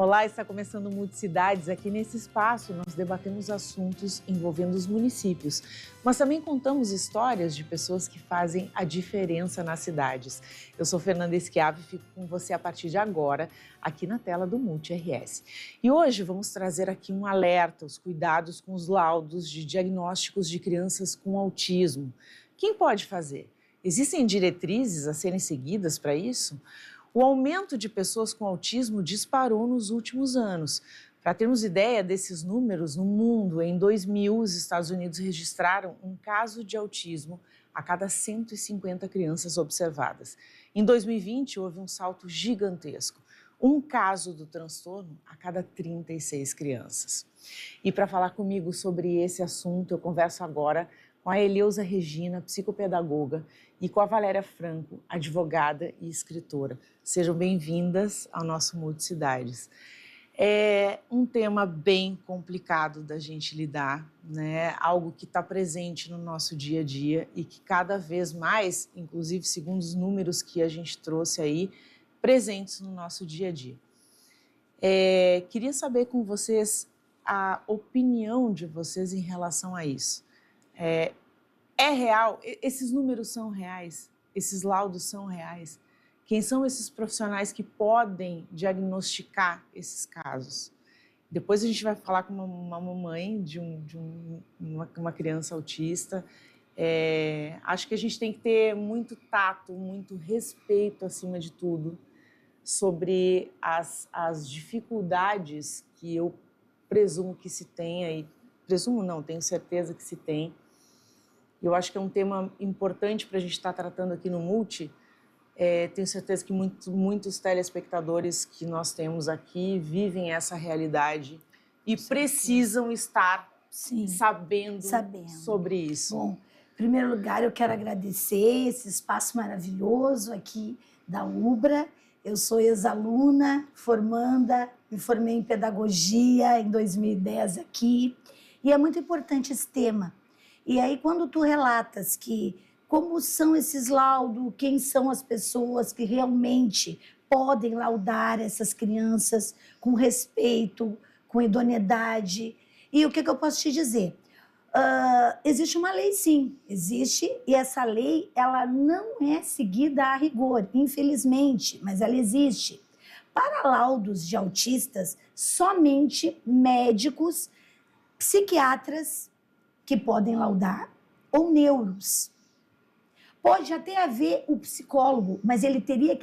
Olá, está começando Multicidades. Aqui nesse espaço nós debatemos assuntos envolvendo os municípios, mas também contamos histórias de pessoas que fazem a diferença nas cidades. Eu sou Fernanda Schiavi e fico com você a partir de agora, aqui na tela do Multi-RS. E hoje vamos trazer aqui um alerta, os cuidados com os laudos de diagnósticos de crianças com autismo. Quem pode fazer? Existem diretrizes a serem seguidas para isso? O aumento de pessoas com autismo disparou nos últimos anos. Para termos ideia desses números, no mundo, em 2000, os Estados Unidos registraram um caso de autismo a cada 150 crianças observadas. Em 2020, houve um salto gigantesco. Um caso do transtorno a cada 36 crianças. E para falar comigo sobre esse assunto, eu converso agora com a Eleusa Regina, psicopedagoga, e com a Valéria Franco, advogada e escritora. Sejam bem-vindas ao nosso Multicidades. É um tema bem complicado da gente lidar, né? Algo que está presente no nosso dia a dia e que cada vez mais, inclusive segundo os números que a gente trouxe aí, presentes no nosso dia a dia. Queria saber com vocês a opinião de vocês em relação a isso. É real? Esses números são reais? Esses laudos são reais? Quem são esses profissionais que podem diagnosticar esses casos? Depois a gente vai falar com uma mamãe de uma criança autista. Acho que a gente tem que ter muito tato, muito respeito, acima de tudo, sobre as dificuldades que eu presumo que se tenha, e presumo não, tenho certeza que se tem. Eu acho que é um tema importante para a gente estar tratando aqui no Multi. Tenho certeza que muitos telespectadores que nós temos aqui vivem essa realidade e precisam estar sabendo sobre isso. Bom, em primeiro lugar, eu quero agradecer esse espaço maravilhoso aqui da UBRA. Eu sou ex-aluna, formanda, me formei em pedagogia em 2010 aqui. E é muito importante esse tema. E aí, quando tu relatas que como são esses laudos, quem são as pessoas que realmente podem laudar essas crianças com respeito, com idoneidade. E o que eu posso te dizer? Existe uma lei, sim, existe, e essa lei ela não é seguida a rigor, infelizmente, mas ela existe. Para laudos de autistas, somente médicos, psiquiatras que podem laudar, ou neuros. Pode até haver o psicólogo, mas ele tem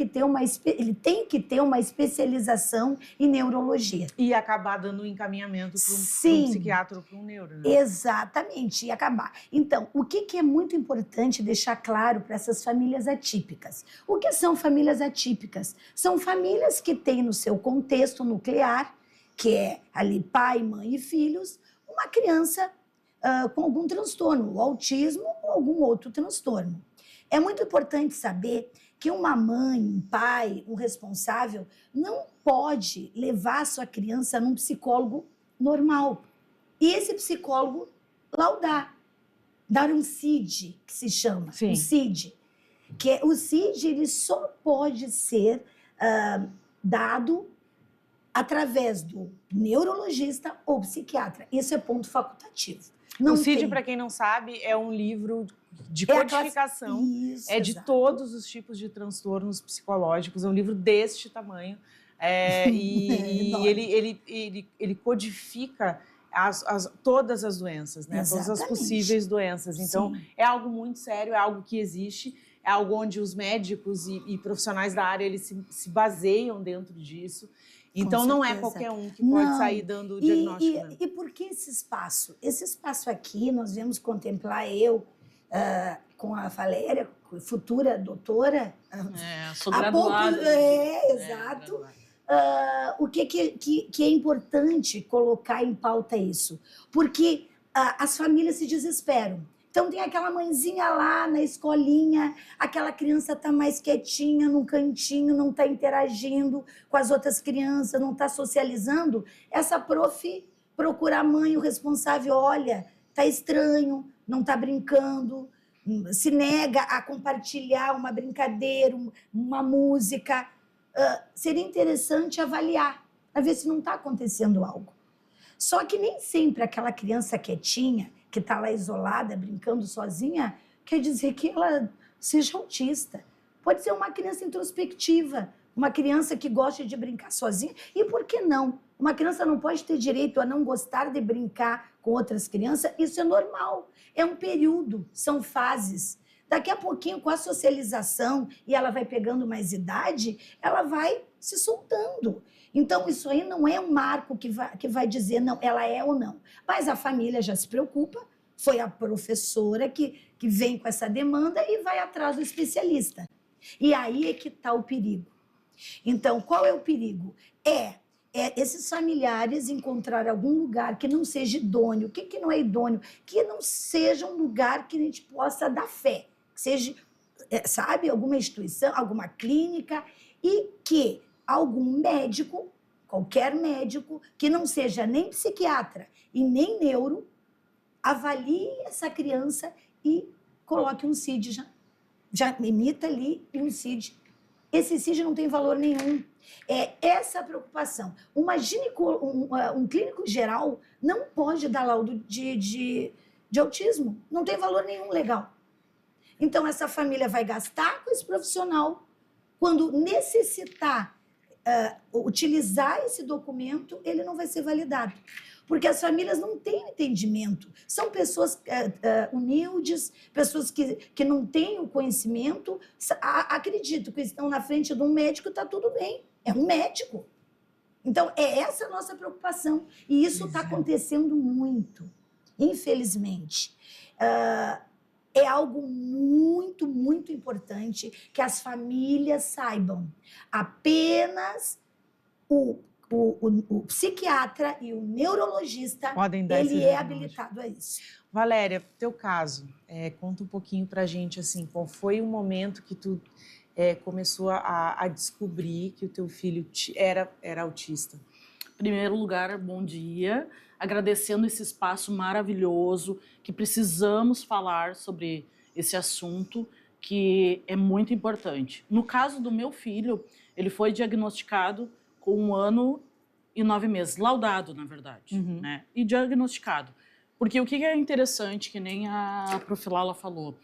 que ter uma especialização em neurologia. E acabar dando um encaminhamento para um psiquiatra ou para um neuro, né? Exatamente, e acabar. Então, o que é muito importante deixar claro para essas famílias atípicas? O que são famílias atípicas? São famílias que têm no seu contexto nuclear, que é ali pai, mãe e filhos, uma criança com algum transtorno, o autismo ou algum outro transtorno. É muito importante saber que uma mãe, um pai, um responsável não pode levar a sua criança num psicólogo normal. E esse psicólogo laudar, dar um CID, que se chama, o CID. O CID ele só pode ser dado através do neurologista ou psiquiatra. Isso é ponto facultativo. O CID, para quem não sabe, é um livro de codificação, de todos os tipos de transtornos psicológicos, é um livro deste tamanho, e ele codifica todas as doenças, né? Todas as possíveis doenças. Então, é algo muito sério, é algo que existe, é algo onde os médicos e profissionais da área eles se baseiam dentro disso. Então, não é qualquer um que pode sair dando o diagnóstico. E por que esse espaço? Esse espaço aqui, nós viemos contemplar com a Valéria, futura doutora. Sou graduada. Exato. O que é importante colocar em pauta isso? Porque as famílias se desesperam. Então, tem aquela mãezinha lá na escolinha, aquela criança está mais quietinha num cantinho, não está interagindo com as outras crianças, não está socializando. Essa prof procura a mãe, o responsável, olha, está estranho, não está brincando, se nega a compartilhar uma brincadeira, uma música. Seria interessante avaliar para ver se não está acontecendo algo. Só que nem sempre aquela criança quietinha, que está lá isolada, brincando sozinha, quer dizer que ela seja autista. Pode ser uma criança introspectiva, uma criança que gosta de brincar sozinha. E por que não? Uma criança não pode ter direito a não gostar de brincar com outras crianças. Isso é normal. É um período, são fases. Daqui a pouquinho, com a socialização, e ela vai pegando mais idade, ela vai se soltando. Então, isso aí não é um marco que vai dizer, não, ela é ou não. Mas a família já se preocupa, foi a professora que vem com essa demanda e vai atrás do especialista. E aí é que está o perigo. Então, qual é o perigo? É esses familiares encontrar algum lugar que não seja idôneo. O que não é idôneo? Que não seja um lugar que a gente possa dar fé. Que seja, sabe, alguma instituição, alguma clínica, e que algum médico, qualquer médico, que não seja nem psiquiatra e nem neuro, avalie essa criança e coloque um CID, já emita ali um CID. Esse CID não tem valor nenhum. É essa a preocupação. Um clínico geral não pode dar laudo de autismo. Não tem valor nenhum legal. Então, essa família vai gastar com esse profissional. Quando necessitar utilizar esse documento, ele não vai ser validado. Porque as famílias não têm entendimento. São pessoas humildes, pessoas que não têm o conhecimento. Acredito que estão na frente de um médico, está tudo bem. É um médico. Então, é essa a nossa preocupação. E isso está acontecendo muito, infelizmente. É algo muito, muito importante que as famílias saibam. Apenas o psiquiatra e o neurologista, podem dar ele é habilitado a isso. Valéria, teu caso, conta um pouquinho pra gente, assim, qual foi o momento que tu começou a descobrir que o teu filho era autista? Em primeiro lugar, bom dia. Agradecendo esse espaço maravilhoso, que precisamos falar sobre esse assunto, que é muito importante. No caso do meu filho, ele foi diagnosticado com 1 ano e 9 meses, laudado, na verdade, né? E diagnosticado. Porque o que é interessante, que nem a Prof. Lala falou,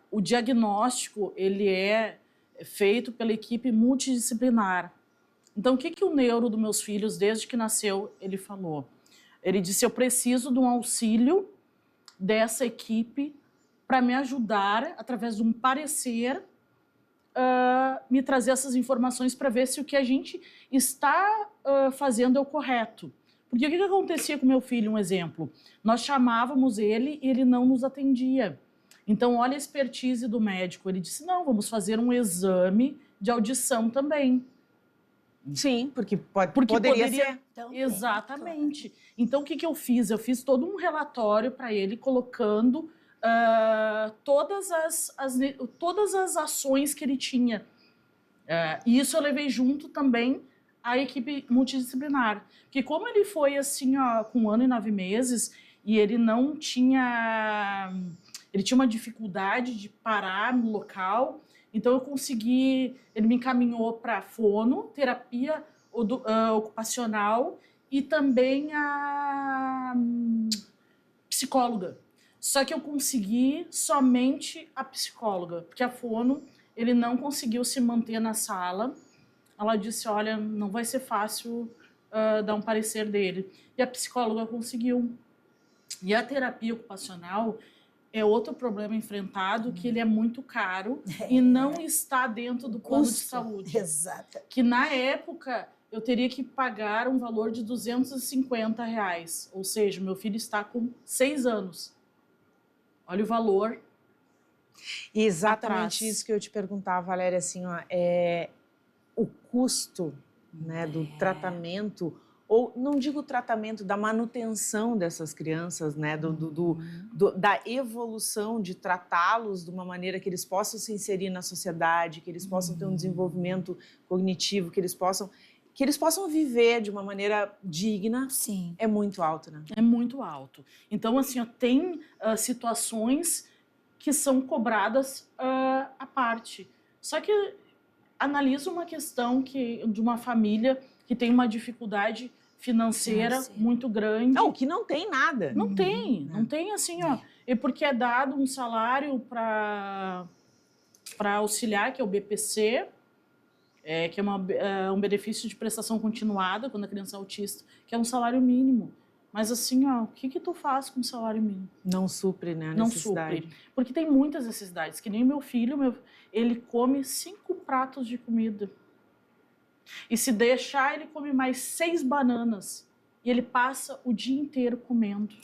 o diagnóstico, ele é feito pela equipe multidisciplinar. Então, o que o neuro dos meus filhos, desde que nasceu, ele falou? Ele disse, eu preciso de um auxílio dessa equipe para me ajudar, através de um parecer, me trazer essas informações para ver se o que a gente está fazendo é o correto. Porque o que acontecia com meu filho, um exemplo? Nós chamávamos ele e ele não nos atendia. Então, olha a expertise do médico. Ele disse, não, vamos fazer um exame de audição também. Sim, porque poderia ser. Também, exatamente. Claro. Então, o que eu fiz? Eu fiz todo um relatório para ele, colocando todas as ações que ele tinha. E isso eu levei junto também à equipe multidisciplinar. Porque como ele foi assim, com 1 ano e 9 meses, e ele não tinha... Ele tinha uma dificuldade de parar no local, então eu consegui... Ele me encaminhou para fono, terapia ocupacional e também a psicóloga. Só que eu consegui somente a psicóloga, porque a fono, ele não conseguiu se manter na sala. Ela disse, olha, não vai ser fácil dar um parecer dele. E a psicóloga conseguiu. E a terapia ocupacional é outro problema enfrentado, que ele é muito caro e não está dentro do plano de saúde. Exato. Que na época eu teria que pagar um valor de R$250. Ou seja, meu filho está com 6 anos. Olha o valor. E exatamente atrás. Isso que eu te perguntava, Valéria, assim, o custo, né, do tratamento, ou não digo tratamento, da manutenção dessas crianças, né, da evolução, de tratá-los de uma maneira que eles possam se inserir na sociedade, que eles possam ter um desenvolvimento cognitivo, que eles possam viver de uma maneira digna. Sim. É muito alto, né? É muito alto. Então, assim, tem situações que são cobradas à parte. Só que analisa uma questão de uma família que tem uma dificuldade financeira muito grande. Não, que não tem nada. Não tem assim, ó. E porque é dado um salário para auxiliar, que é o BPC, que é um benefício de prestação continuada quando a criança é autista, que é um salário mínimo. Mas assim, ó, o que tu faz com o salário mínimo? Não supre, né, a Não necessidade. supre. Porque tem muitas necessidades. Que nem meu filho, ele come 5 pratos de comida. E se deixar, ele come mais 6 bananas. E ele passa o dia inteiro comendo.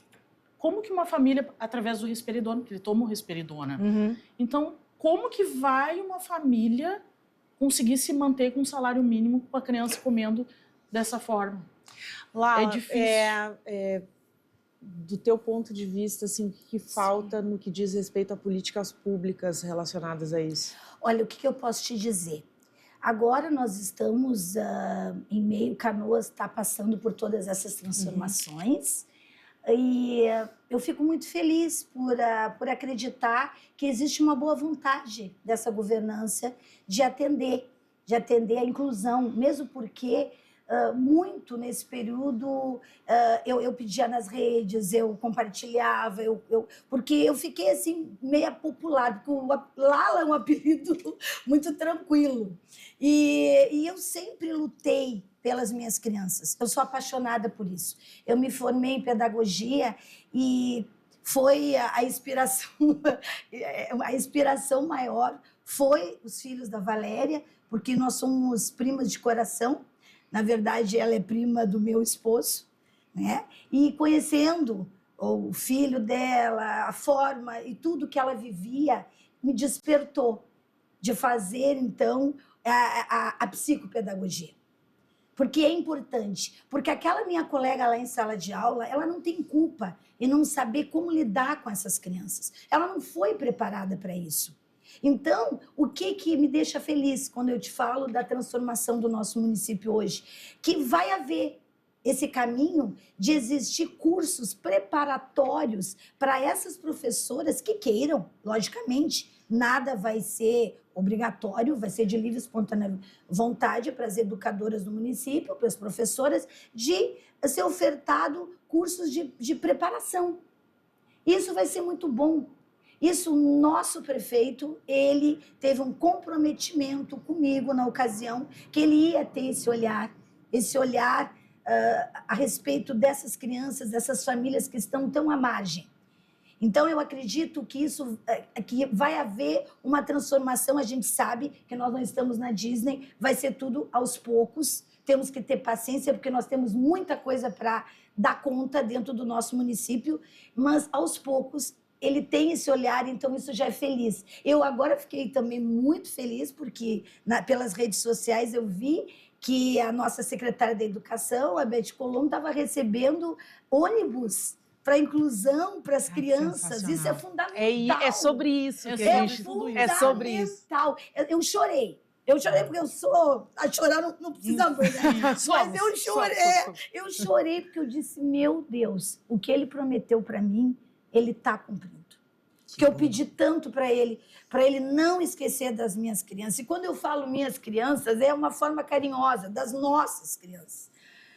Como que uma família, através do risperidona, porque ele toma o risperidona, então, como que vai uma família conseguir se manter com um salário mínimo com a criança comendo dessa forma? Lá, é difícil. Do teu ponto de vista, assim, o que falta no que diz respeito a políticas públicas relacionadas a isso? Olha, o que eu posso te dizer? Agora nós estamos em meio, Canoas está passando por todas essas transformações e eu fico muito feliz por acreditar que existe uma boa vontade dessa governança de atender a inclusão, mesmo porque muito nesse período eu pedia nas redes, eu compartilhava, porque eu fiquei assim meia popular, porque o Lala é um apelido muito tranquilo. E eu sempre lutei pelas minhas crianças. Eu sou apaixonada por isso. Eu me formei em pedagogia e foi a inspiração maior foi os filhos da Valéria, porque nós somos primas de coração. Na verdade, ela é prima do meu esposo, né? E conhecendo o filho dela, a forma e tudo que ela vivia, me despertou de fazer, então, a psicopedagogia. Porque é importante, porque aquela minha colega lá em sala de aula, ela não tem culpa em não saber como lidar com essas crianças. Ela não foi preparada para isso. Então, o que me deixa feliz quando eu te falo da transformação do nosso município hoje? Que vai haver esse caminho de existir cursos preparatórios para essas professoras que queiram, logicamente. Nada vai ser obrigatório, vai ser de livre e espontânea vontade para as educadoras do município, para as professoras, de ser ofertado cursos de preparação. Isso vai ser muito bom. Isso, o nosso prefeito, ele teve um comprometimento comigo na ocasião, que ele ia ter esse olhar a respeito dessas crianças, dessas famílias que estão tão à margem. Então, eu acredito que que vai haver uma transformação. A gente sabe que nós não estamos na Disney, vai ser tudo aos poucos. Temos que ter paciência, porque nós temos muita coisa para dar conta dentro do nosso município, mas aos poucos ele tem esse olhar, então isso já é feliz. Eu agora fiquei também muito feliz, porque pelas redes sociais eu vi que a nossa secretária da Educação, a Beth Colombo, estava recebendo ônibus para inclusão para as crianças. Isso é fundamental. É sobre isso que é a gente... fundamental. É sobre isso. Eu chorei. Porque eu sou... A chorar não precisa ver, né? Mas eu chorei porque eu disse, meu Deus, o que ele prometeu para mim, ele está cumprindo. Que eu pedi tanto para ele não esquecer das minhas crianças. E quando eu falo minhas crianças, é uma forma carinhosa, das nossas crianças.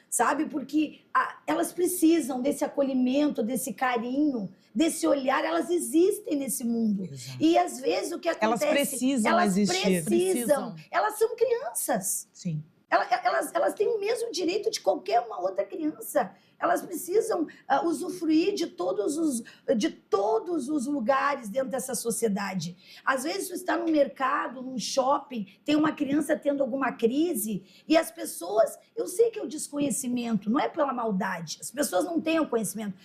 Sabe? Porque elas precisam desse acolhimento, desse carinho, desse olhar. Elas existem nesse mundo. Exato. E, às vezes, o que acontece... Elas precisam. Elas são crianças. Sim. Elas têm o mesmo direito de qualquer uma outra criança. Elas precisam usufruir de todos os lugares dentro dessa sociedade. Às vezes, você está no mercado, num shopping, tem uma criança tendo alguma crise e as pessoas... Eu sei que é o desconhecimento, não é pela maldade. As pessoas não têm o conhecimento.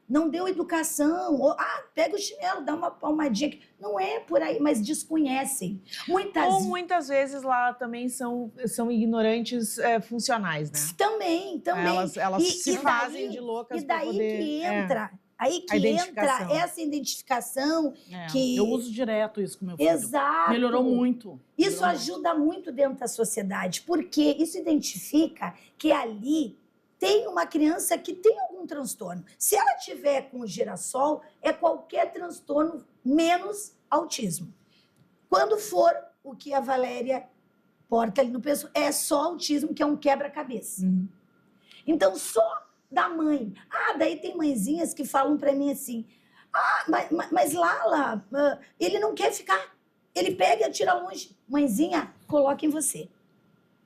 Não deu educação, ou pega o chinelo, dá uma palmadinha. Não é por aí, mas desconhecem. Muitas vezes lá também são ignorantes funcionais, né? Também. Elas se fazem de loucas para poder... Aí que entra essa identificação que... Eu uso direto isso com meu filho. Exato. Melhorou muito. Isso ajuda muito dentro da sociedade, porque isso identifica que ali tem uma criança que tem algum transtorno. Se ela tiver com o girassol, é qualquer transtorno menos autismo. Quando for o que a Valéria porta ali no pescoço. É só autismo, que é um quebra-cabeça. Então, só da mãe. Daí tem mãezinhas que falam para mim assim, mas Lala, ele não quer ficar. Ele pega e atira longe. Mãezinha, coloca em você.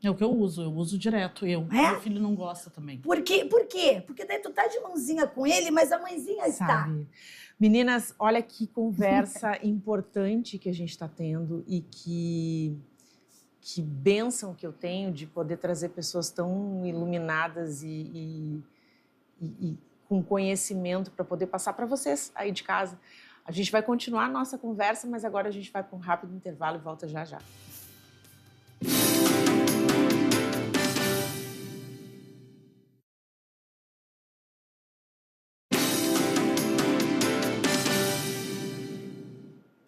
É o que eu uso direto. Meu filho não gosta também. Por quê? Porque daí tu tá de mãozinha com ele, mas a mãezinha está. Meninas, olha que conversa importante que a gente está tendo e que bênção que eu tenho de poder trazer pessoas tão iluminadas e com conhecimento para poder passar para vocês aí de casa. A gente vai continuar a nossa conversa, mas agora a gente vai para um rápido intervalo e volta já já.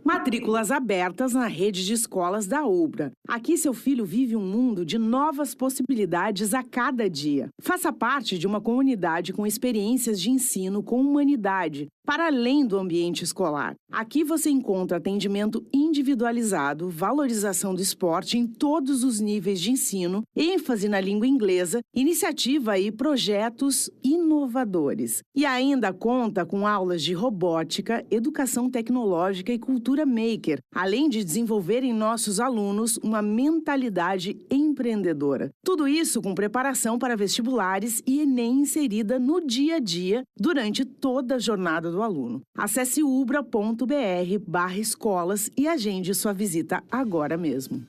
Matrículas abertas na rede de escolas da Ubra. Aqui seu filho vive um mundo de novas possibilidades a cada dia. Faça parte de uma comunidade com experiências de ensino com humanidade, para além do ambiente escolar. Aqui você encontra atendimento individualizado, valorização do esporte em todos os níveis de ensino, ênfase na língua inglesa, iniciativa e projetos inovadores. E ainda conta com aulas de robótica, educação tecnológica e cultura maker, além de desenvolver em nossos alunos uma mentalidade empreendedora. Tudo isso com preparação para vestibulares e Enem inserida no dia a dia durante toda a jornada do aluno. Acesse ubra.br/escolas e agende sua visita agora mesmo.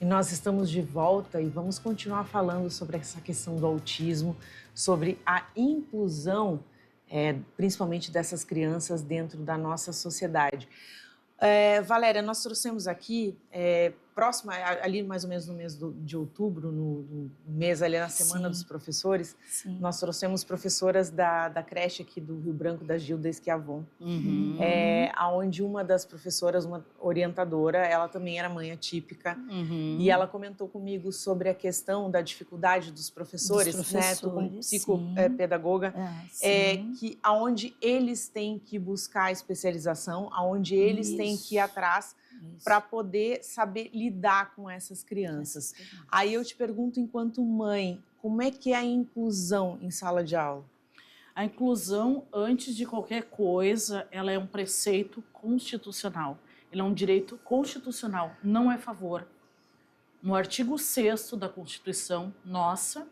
E nós estamos de volta e vamos continuar falando sobre essa questão do autismo, sobre a inclusão, principalmente dessas crianças dentro da nossa sociedade. Valéria, nós trouxemos aqui, próximo, ali mais ou menos no mês de outubro, no mês ali na Semana dos Professores, nós trouxemos professoras da creche aqui do Rio Branco, da Gilda Schiavon, onde uma das professoras, uma orientadora, ela também era mãe atípica, e ela comentou comigo sobre a questão da dificuldade dos professores, né, como psicopedagoga, que aonde eles têm que buscar a especialização, aonde eles têm que ir atrás para poder saber lidar com essas crianças. Aí eu te pergunto, enquanto mãe, como é que é a inclusão em sala de aula? A inclusão, antes de qualquer coisa, ela é um preceito constitucional. Ele é um direito constitucional, não é favor. No artigo 6º da Constituição nossa,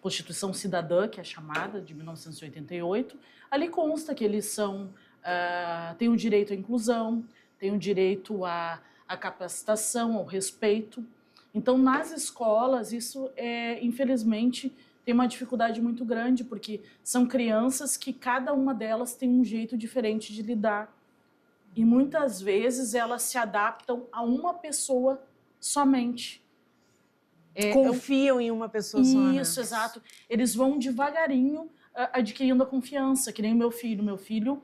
Constituição Cidadã, que é chamada, de 1988, ali consta que eles têm o direito à inclusão, têm o direito à capacitação, ao respeito. Então, nas escolas, isso, infelizmente, tem uma dificuldade muito grande, porque são crianças que cada uma delas tem um jeito diferente de lidar. E muitas vezes elas se adaptam a uma pessoa somente. Confiam em uma pessoa só, né? Isso, exato. Eles vão devagarinho adquirindo a confiança, que nem o meu filho. Meu filho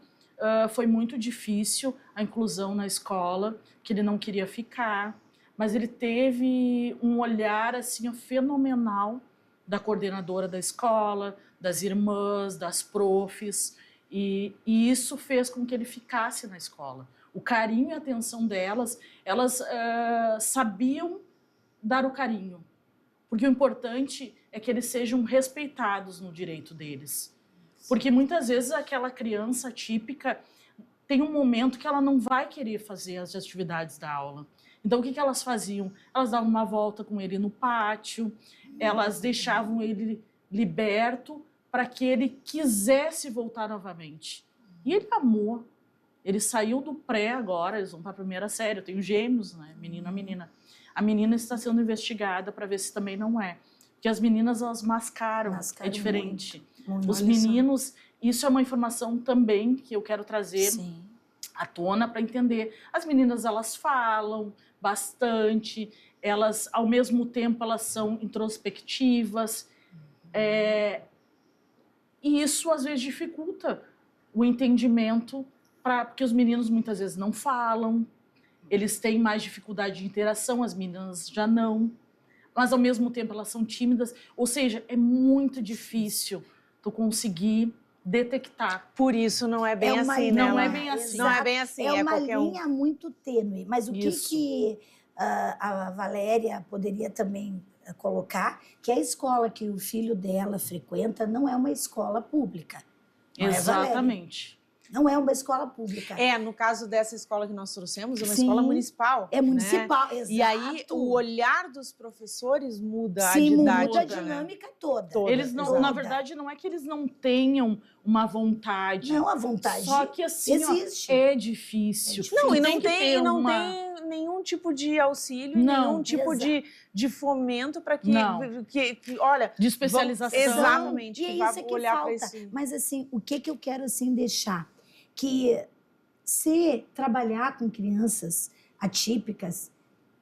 foi muito difícil a inclusão na escola, que ele não queria ficar, mas ele teve um olhar assim fenomenal da coordenadora da escola, das irmãs, das profs, e isso fez com que ele ficasse na escola. O carinho e a atenção delas, elas sabiam dar o carinho, porque o importante é que eles sejam respeitados no direito deles. Porque muitas vezes aquela criança típica tem um momento que ela não vai querer fazer as atividades da aula. Então, o que elas faziam? Elas davam uma volta com ele no pátio, elas deixavam ele liberto para que ele quisesse voltar novamente. E ele amou. Ele saiu do pré agora, eles vão para a primeira série. Eu tenho gêmeos, né? Menina. A menina está sendo investigada para ver se também não é. Porque as meninas, elas mascaram é diferente. Muito. Os meninos, isso é uma informação também que eu quero trazer à tona para entender. As meninas, elas falam bastante, elas, ao mesmo tempo, elas são introspectivas. E isso, às vezes, dificulta o entendimento, porque os meninos, muitas vezes, não falam, eles têm mais dificuldade de interação, as meninas já não. Mas, ao mesmo tempo, elas são tímidas. Ou seja, é muito difícil tu conseguir detectar. Por isso não é bem assim, né? Não é bem assim. Não é bem assim. É uma qualquer linha muito tênue. Mas o que a Valéria poderia também colocar, que a escola que o filho dela frequenta não é uma escola pública. Não Exatamente. Não é uma escola pública. No caso dessa escola que nós trouxemos, é uma Sim, escola municipal. É municipal, né? exato. E aí o olhar dos professores muda a Sim, didática. muda a dinâmica toda. Eles não, na verdade, não é que eles não tenham uma vontade. Não, a vontade Só que assim, existe. É difícil. Não, e tem não que tem, ter e não uma... tem nenhum tipo de auxílio, Não, nenhum tipo de fomento para que, Não. que, olha, De especialização. Exatamente. E é que isso que olhar falta. esse... Mas assim, o que eu quero assim deixar? Que se trabalhar com crianças atípicas,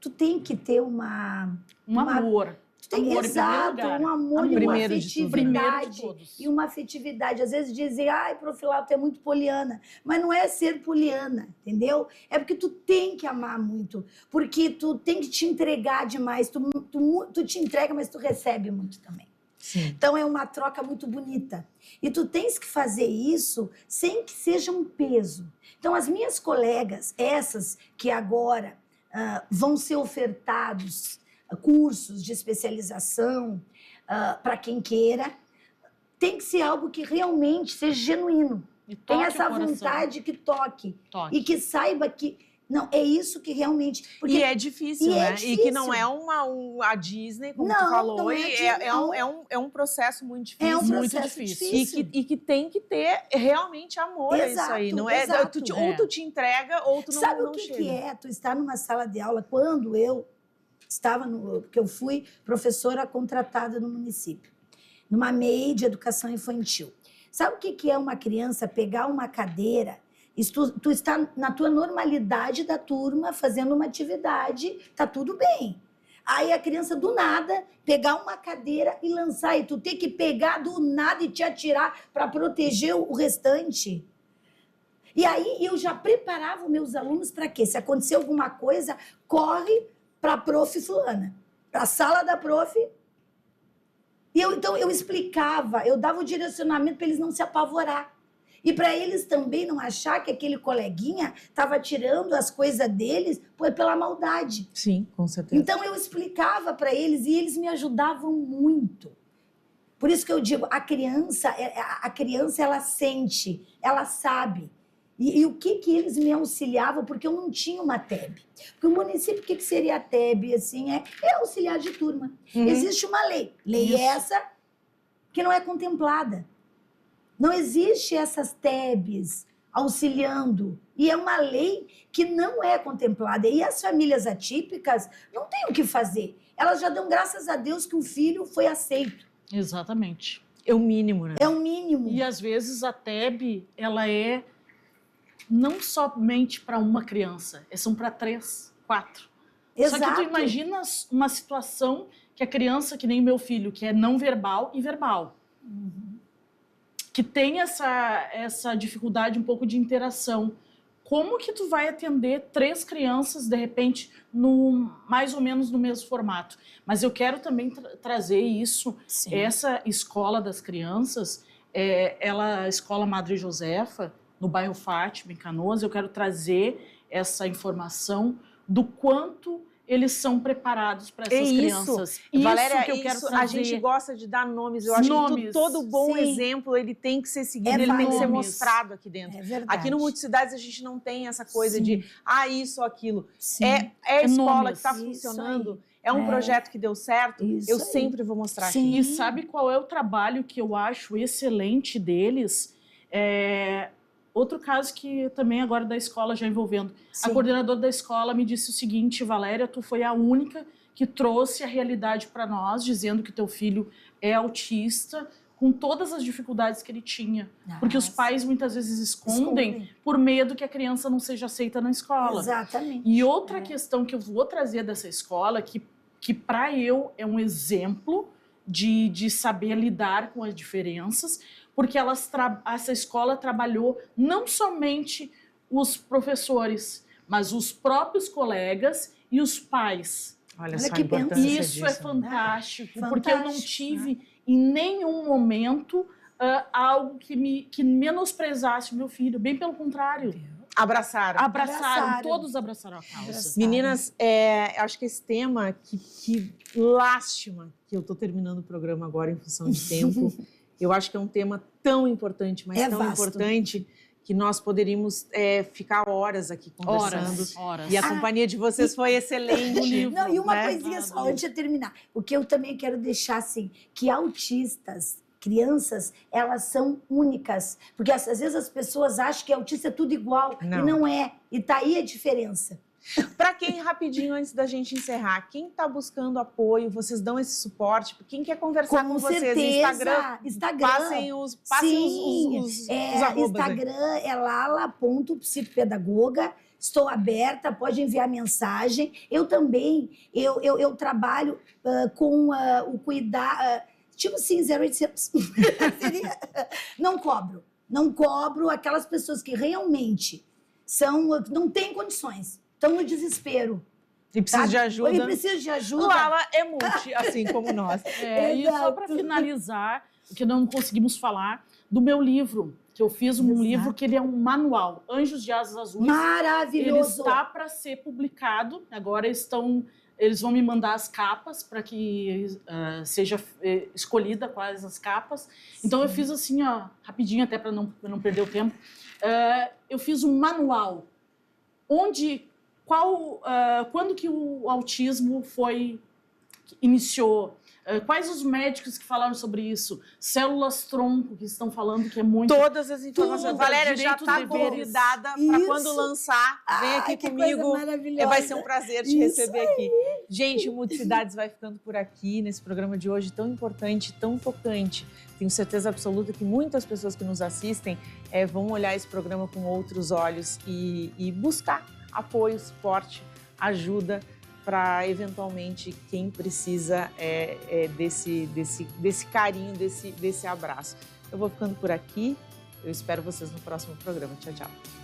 tu tem que ter Um amor. Amor, exato, um amor e uma afetividade. E uma afetividade. Às vezes dizem, ai, Profilato, tu é muito poliana. Mas não é ser poliana, entendeu? É porque tu tem que amar muito. Porque tu tem que te entregar demais. Tu te entrega, mas tu recebe muito também. Sim. Então é uma troca muito bonita. E tu tens que fazer isso sem que seja um peso. Então as minhas colegas, essas que agora vão ser ofertados cursos de especialização para quem queira, tem que ser algo que realmente seja genuíno. Tem essa vontade que toque. E que saiba que não, é isso que realmente... Porque, e é difícil, né? É difícil. E que não é a Disney, como tu falou, não é um processo muito difícil. É um muito processo difícil. E que tem que ter realmente amor a isso aí. Não é, ou tu te entrega, ou tu não chega. Sabe o que é? Tu estar numa sala de aula, quando eu estava porque eu fui professora contratada no município, numa MEI de educação infantil. Sabe o que é uma criança pegar uma cadeira, tu está na tua normalidade da turma, fazendo uma atividade, tá tudo bem. Aí a criança, do nada, pegar uma cadeira e lançar, e tu ter que pegar do nada e te atirar para proteger o restante. E aí eu já preparava os meus alunos para quê? Se acontecer alguma coisa, corre para a prof fulana, para a sala da prof. E então eu explicava, eu dava o direcionamento para eles não se apavorar. E para eles também não achar que aquele coleguinha estava tirando as coisas deles pela maldade. Sim, com certeza. Então eu explicava para eles e eles me ajudavam muito. Por isso que eu digo, a criança ela sente, ela sabe. E o que eles me auxiliavam, porque eu não tinha uma TEB. Porque o município, o que seria a TEB? Assim, é auxiliar de turma. Existe uma lei. Lei essa que não é contemplada. Não existe essas TEBs auxiliando. E é uma lei que não é contemplada. E as famílias atípicas não têm o que fazer. Elas já dão graças a Deus que o filho foi aceito. Exatamente. É o mínimo, né? É o mínimo. E às vezes a TEB, ela é não somente para uma criança, são para 3, 4. Exato. Só que tu imagina uma situação que a criança, que nem o meu filho, que é não verbal e verbal, que tem essa dificuldade um pouco de interação. Como que tu vai atender 3 crianças, de repente, mais ou menos no mesmo formato? Mas eu quero também trazer isso, Sim. Essa escola das crianças, a Escola Madre Josefa, no bairro Fátima, em Canoas, eu quero trazer essa informação do quanto eles são preparados para essas crianças. Isso, Valéria, que eu quero trazer. A gente gosta de dar nomes. Eu acho que todo bom exemplo ele tem que ser seguido, ele tem que ser mostrado aqui dentro. É verdade. Aqui no Multicidades a gente não tem essa coisa de isso ou aquilo. Sim. É a escola que está funcionando. É um projeto que deu certo, eu sempre vou mostrar aqui. E sabe qual é o trabalho que eu acho excelente deles? Outro caso que também agora da escola já envolvendo. Sim. A coordenadora da escola me disse o seguinte: Valéria, tu foi a única que trouxe a realidade para nós, dizendo que teu filho é autista, com todas as dificuldades que ele tinha. Porque os pais muitas vezes escondem por medo que a criança não seja aceita na escola. Exatamente. E outra questão que eu vou trazer dessa escola, que para eu é um exemplo de saber lidar com as diferenças, porque essa escola trabalhou não somente os professores, mas os próprios colegas e os pais. Olha só que isso é fantástico, porque eu não tive em nenhum momento algo que menosprezasse o meu filho, bem pelo contrário. Abraçaram. Todos abraçaram a causa. Abraçaram. Meninas, acho que esse tema, que lástima que eu estou terminando o programa agora em função de tempo. Eu acho que é um tema tão importante, mas tão vasto. importante, que nós poderíamos ficar horas aqui conversando. Horas. E a companhia de vocês foi excelente. Não, e uma né? coisinha só, antes de terminar. O que eu também quero deixar, assim, que autistas, crianças, elas são únicas. Porque às vezes as pessoas acham que autista é tudo igual. Não. E não é. E tá aí a diferença. Para quem, rapidinho, antes da gente encerrar, quem está buscando apoio, vocês dão esse suporte? Quem quer conversar com vocês? Certeza. Instagram. Passem os arrobas. Instagram é lala.psicopedagoga. Estou aberta, pode enviar mensagem. Eu também, eu trabalho com o cuidar, tipo assim, 0800. Não cobro aquelas pessoas que realmente não têm condições, estão no desespero. E precisa de ajuda. E precisa de ajuda. Lala é multi, assim como nós. E só para finalizar, o que não conseguimos falar, do meu livro, que eu fiz um livro que ele é um manual, Anjos de Asas Azuis. Maravilhoso! Ele está para ser publicado, agora eles vão me mandar as capas para que seja escolhida quais as capas. Sim. Então eu fiz assim, ó, rapidinho, até para não perder o tempo. Eu fiz um manual quando que o autismo iniciou, quais os médicos que falaram sobre isso, células-tronco que estão falando que é muito... Todas as informações. Valéria já está convidada para quando lançar, vem aqui comigo. Vai ser um prazer te receber aqui. Gente, o Multicidades vai ficando por aqui nesse programa de hoje tão importante, tão tocante. Tenho certeza absoluta que muitas pessoas que nos assistem vão olhar esse programa com outros olhos e buscar apoio, suporte, ajuda para, eventualmente, quem precisa desse carinho, desse abraço. Eu vou ficando por aqui. Eu espero vocês no próximo programa. Tchau, tchau.